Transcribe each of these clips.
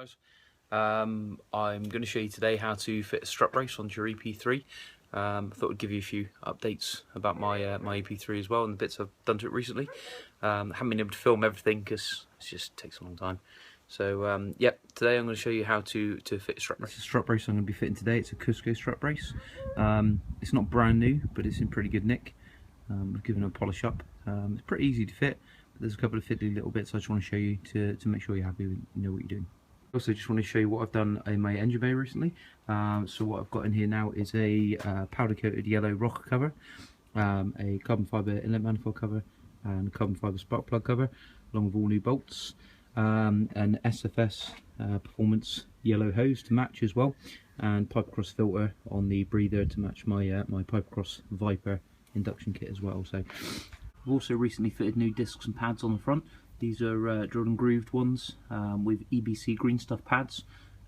Guys, I'm going to show you today how to fit a strut brace onto your EP3. I thought I'd give you a few updates about my my EP3 as well and the bits I've done to it recently. I haven't been able to film everything because it just takes a long time. So yeah, today I'm going to show you how to fit a strut brace. This is a strut brace I'm going to be fitting today. It's a Cusco strut brace. It's not brand new, but it's in pretty good nick. I've given it a polish up. It's pretty easy to fit. There's a couple of fiddly little bits I just want to show you to make sure you're happy with, you know what you're doing. Also just want to show you what I've done in my engine bay recently. So what I've got in here now is a powder coated yellow rocker cover, a carbon fibre inlet manifold cover and a carbon fibre spark plug cover along with all new bolts, an SFS performance yellow hose to match as well, and pipe cross filter on the breather to match my my pipe cross Viper induction kit as well. So I've also recently fitted new discs and pads on the front. These are drilled and grooved ones with EBC green stuff pads.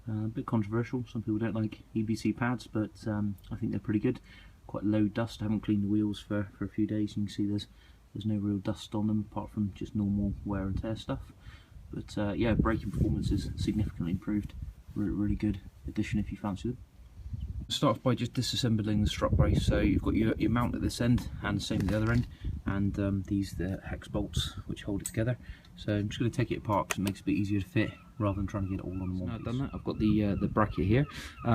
A bit controversial, some people don't like EBC pads, but I think they're pretty good. Quite low dust. I haven't cleaned the wheels for a few days. You can see there's no real dust on them apart from just normal wear and tear stuff. But yeah, braking performance is significantly improved. Really good addition if you fancy them. Start off by just disassembling the strut brace. So you've got your mount at this end and the same at the other end, and these the hex bolts which hold it together. So I'm just going to take it apart because it makes it a bit easier to fit rather than trying to get it all on one piece. Now I've done that, I've got the bracket here.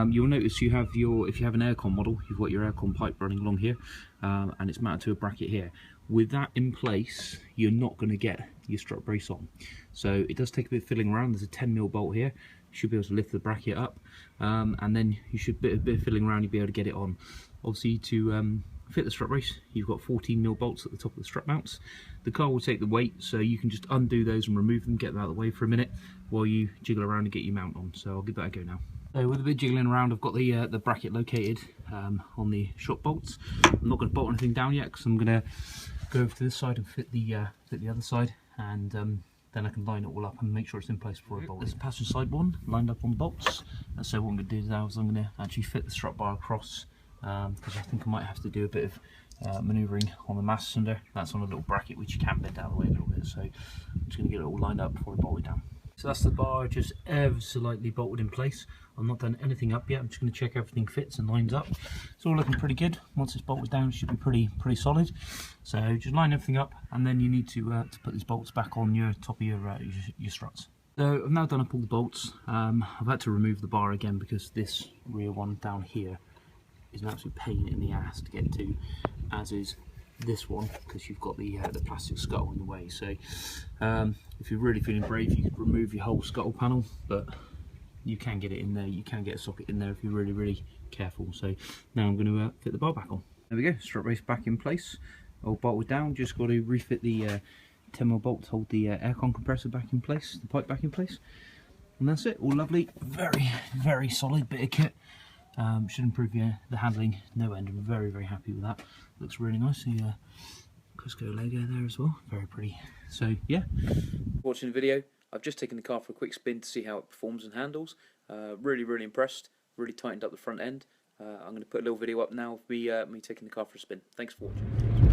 You'll notice you have if you have an aircon model, you've got your aircon pipe running along here, and it's mounted to a bracket here. With that in place, you're not going to get your strut brace on. So it does take a bit of fiddling around. There's a 10mm bolt here. You should be able to lift the bracket up, and then you should bit of fiddling around, you'll be able to get it on. Obviously, to fit the strut brace, you've got 14mm bolts at the top of the strut mounts. The car will take the weight, so you can just undo those and remove them, get them out of the way for a minute while you jiggle around and get your mount on. So I'll give that a go now. So with a bit of jiggling around, I've got the bracket located on the shot bolts. I'm not going to bolt anything down yet because I'm going to go over to this side and fit the other side, and then I can line it all up and make sure it's in place before I bolt it. There's a passenger side one lined up on the bolts, and so what I'm going to do now is I'm going to actually fit the strut bar across, because I think I might have to do a bit of manoeuvring on the master cylinder. That's on a little bracket which you can bend out of the way a little bit, so I'm just going to get it all lined up before I bolt it down. So that's the bar just ever so lightly bolted in place. I've not done anything up yet. I'm just going to check everything fits and lines up. It's all looking pretty good. Once it's bolted down, it should be pretty solid. So just line everything up, and then you need to put these bolts back on your top of your struts. So I've now done up all the bolts. I've had to remove the bar again because this rear one down here is an absolute pain in the ass to get to, as is this one, because you've got the plastic scuttle in the way. So if you're really feeling brave, you could remove your whole scuttle panel, but you can get it in there. You can get a socket in there if you're really careful. So now I'm going to fit the bar back on. There we go, strut brace back in place, all bolted down. Just got to refit the 10mm bolt to hold the aircon compressor back in place, the pipe back in place, and that's it. All lovely, very solid bit of kit. Should improve the handling no end. I'm very happy with that. Looks really nice. The Cusco logo there as well, very pretty. So yeah, watching the video. I've just taken the car for a quick spin to see how it performs and handles. Really impressed. Really tightened up the front end. I'm going to put a little video up now of me taking the car for a spin. Thanks for watching.